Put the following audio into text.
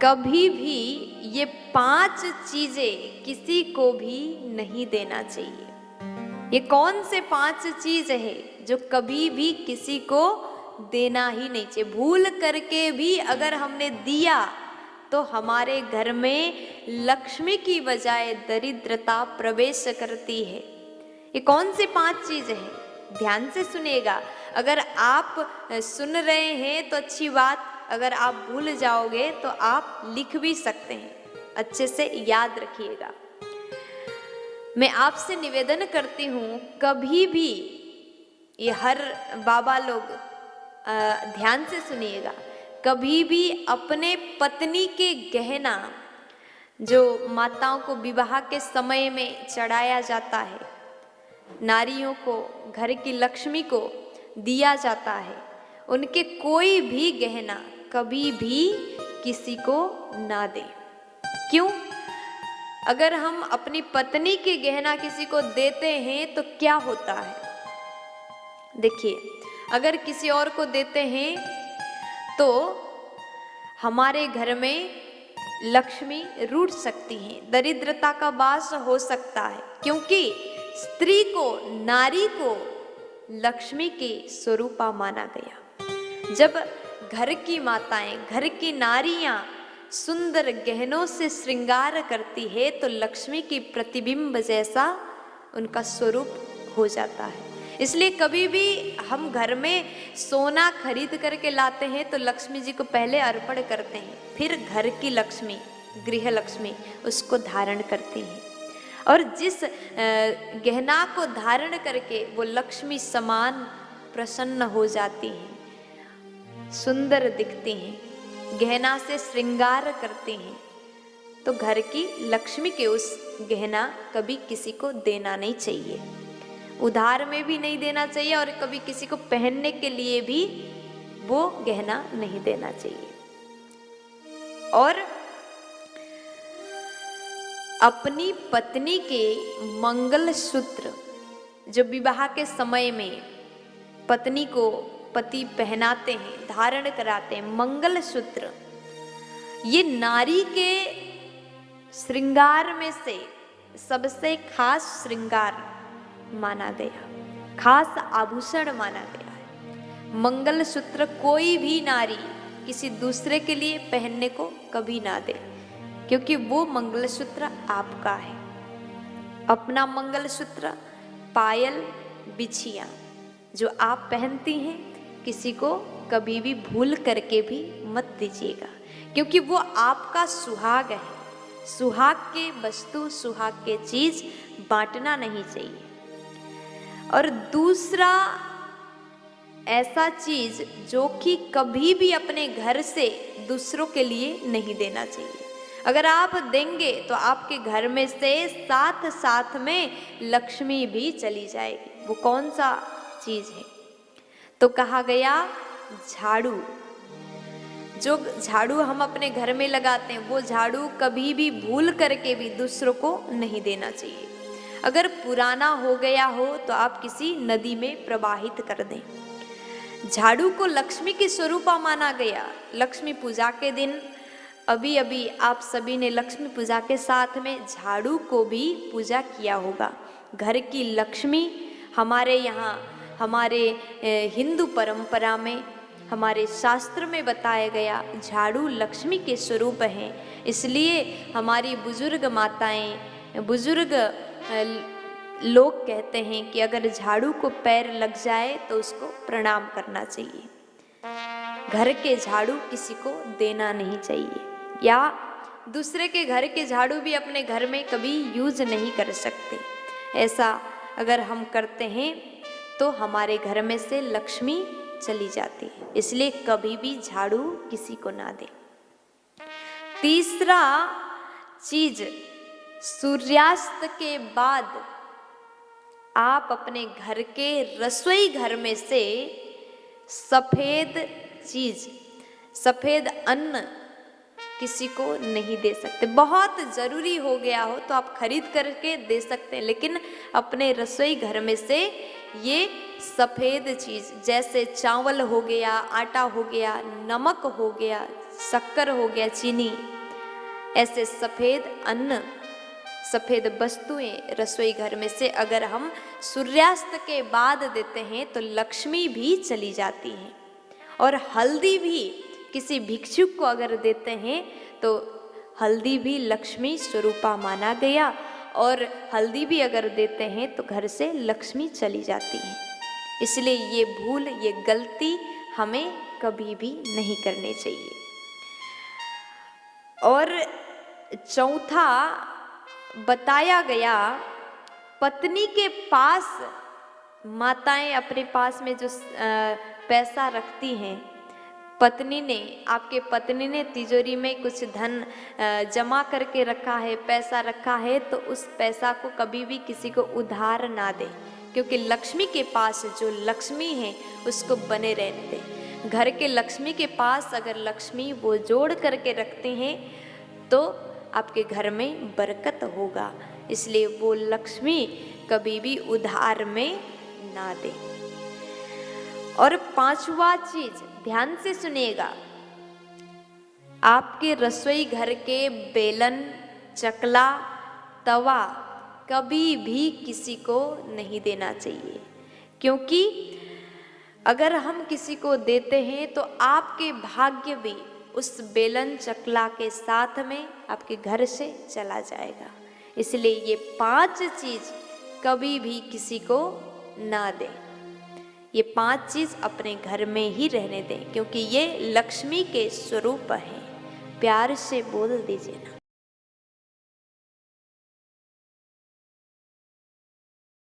कभी भी ये 5 चीजें किसी को भी नहीं देना चाहिए। ये कौन से 5 चीज है जो कभी भी किसी को देना ही नहीं चाहिए। भूल करके भी अगर हमने दिया तो हमारे घर में लक्ष्मी की बजाय दरिद्रता प्रवेश करती है। ये कौन से 5 चीज है, ध्यान से सुनिएगा। अगर आप सुन रहे हैं तो अच्छी बात, अगर आप भूल जाओगे तो आप लिख भी सकते हैं, अच्छे से याद रखिएगा। मैं आपसे निवेदन करती हूँ, कभी भी ये हर बाबा लोग ध्यान से सुनिएगा, कभी भी अपने पत्नी के गहना जो माताओं को विवाह के समय में चढ़ाया जाता है, नारियों को, घर की लक्ष्मी को दिया जाता है, उनके कोई भी गहना कभी भी किसी को ना दें। क्यों? अगर हम अपनी पत्नी के गहना किसी को देते हैं तो क्या होता है? देखिए, अगर किसी और को देते हैं तो हमारे घर में लक्ष्मी रूठ सकती है, दरिद्रता का वास हो सकता है, क्योंकि स्त्री को, नारी को लक्ष्मी के स्वरूपा माना गया। जब घर की माताएं, घर की नारियां सुंदर गहनों से श्रृंगार करती है तो लक्ष्मी की प्रतिबिंब जैसा उनका स्वरूप हो जाता है। इसलिए कभी भी हम घर में सोना खरीद करके लाते हैं तो लक्ष्मी जी को पहले अर्पण करते हैं, फिर घर की लक्ष्मी, गृह लक्ष्मी उसको धारण करती हैं। और जिस गहना को धारण करके वो लक्ष्मी समान प्रसन्न हो जाती हैं, सुंदर दिखती हैं, गहना से श्रृंगार करती हैं, तो घर की लक्ष्मी के उस गहना कभी किसी को देना नहीं चाहिए, उधार में भी नहीं देना चाहिए, और कभी किसी को पहनने के लिए भी वो गहना नहीं देना चाहिए। और अपनी पत्नी के मंगल सूत्र जो विवाह के समय में पत्नी को पति पहनाते हैं, धारण कराते हैं, मंगल सूत्र, ये नारी के श्रृंगार में से सबसे खास श्रृंगार माना गया, खास आभूषण माना गया है। मंगल सूत्र कोई भी नारी किसी दूसरे के लिए पहनने को कभी ना दे, क्योंकि वो मंगलसूत्र आपका है। अपना मंगलसूत्र, पायल, बिछिया जो आप पहनती हैं, किसी को कभी भी भूल करके भी मत दीजिएगा, क्योंकि वो आपका सुहाग है। सुहाग के वस्तु, सुहाग के चीज बांटना नहीं चाहिए। और दूसरा ऐसा चीज जो कि कभी भी अपने घर से दूसरों के लिए नहीं देना चाहिए। अगर आप देंगे तो आपके घर में से साथ साथ में लक्ष्मी भी चली जाएगी। वो कौन सा चीज है? तो कहा गया झाड़ू। जो झाड़ू हम अपने घर में लगाते हैं, वो झाड़ू कभी भी भूल करके भी दूसरों को नहीं देना चाहिए। अगर पुराना हो गया हो तो आप किसी नदी में प्रवाहित कर दें। झाड़ू को लक्ष्मी के स्वरूपा माना गया। लक्ष्मी पूजा के दिन अभी अभी आप सभी ने लक्ष्मी पूजा के साथ में झाड़ू को भी पूजा किया होगा। घर की लक्ष्मी हमारे यहाँ, हमारे हिंदू परंपरा में, हमारे शास्त्र में बताया गया झाड़ू लक्ष्मी के स्वरूप हैं। इसलिए हमारी बुजुर्ग माताएं, बुजुर्ग लोग कहते हैं कि अगर झाड़ू को पैर लग जाए तो उसको प्रणाम करना चाहिए। घर के झाड़ू किसी को देना नहीं चाहिए, या दूसरे के घर के झाड़ू भी अपने घर में कभी यूज नहीं कर सकते। ऐसा अगर हम करते हैं तो हमारे घर में से लक्ष्मी चली जाती है। इसलिए कभी भी झाड़ू किसी को ना दें। तीसरा चीज, सूर्यास्त के बाद आप अपने घर के रसोई घर में से सफेद चीज, सफेद अन्न किसी को नहीं दे सकते। बहुत जरूरी हो गया हो तो आप खरीद करके दे सकते हैं, लेकिन अपने रसोई घर में से ये सफेद चीज जैसे चावल हो गया, आटा हो गया, नमक हो गया, शक्कर हो गया, चीनी, ऐसे सफेद अन्न, सफेद वस्तुएं रसोई घर में से अगर हम सूर्यास्त के बाद देते हैं तो लक्ष्मी भी चली जाती है। और हल्दी भी किसी भिक्षुक को अगर देते हैं तो हल्दी भी लक्ष्मी स्वरूपा माना गया, और हल्दी भी अगर देते हैं तो घर से लक्ष्मी चली जाती है। इसलिए ये भूल, ये गलती हमें कभी भी नहीं करनी चाहिए। और चौथा बताया गया, पत्नी के पास, माताएं अपने पास में जो पैसा रखती हैं, पत्नी ने, आपके पत्नी ने तिजोरी में कुछ धन जमा करके रखा है, पैसा रखा है, तो उस पैसा को कभी भी किसी को उधार ना दे, क्योंकि लक्ष्मी के पास जो लक्ष्मी है उसको बने रहने दे। घर के लक्ष्मी के पास अगर लक्ष्मी वो जोड़ करके रखते हैं तो आपके घर में बरकत होगा। इसलिए वो लक्ष्मी कभी भी उधार में ना दे। और पांचवा चीज ध्यान से सुनिएगा, आपके रसोई घर के बेलन, चकला, तवा कभी भी किसी को नहीं देना चाहिए, क्योंकि अगर हम किसी को देते हैं तो आपके भाग्य भी उस बेलन चकला के साथ में आपके घर से चला जाएगा। इसलिए ये 5 चीज कभी भी किसी को ना दें। ये 5 चीज अपने घर में ही रहने दें, क्योंकि ये लक्ष्मी के स्वरूप हैं। प्यार से बोल दीजिए ना।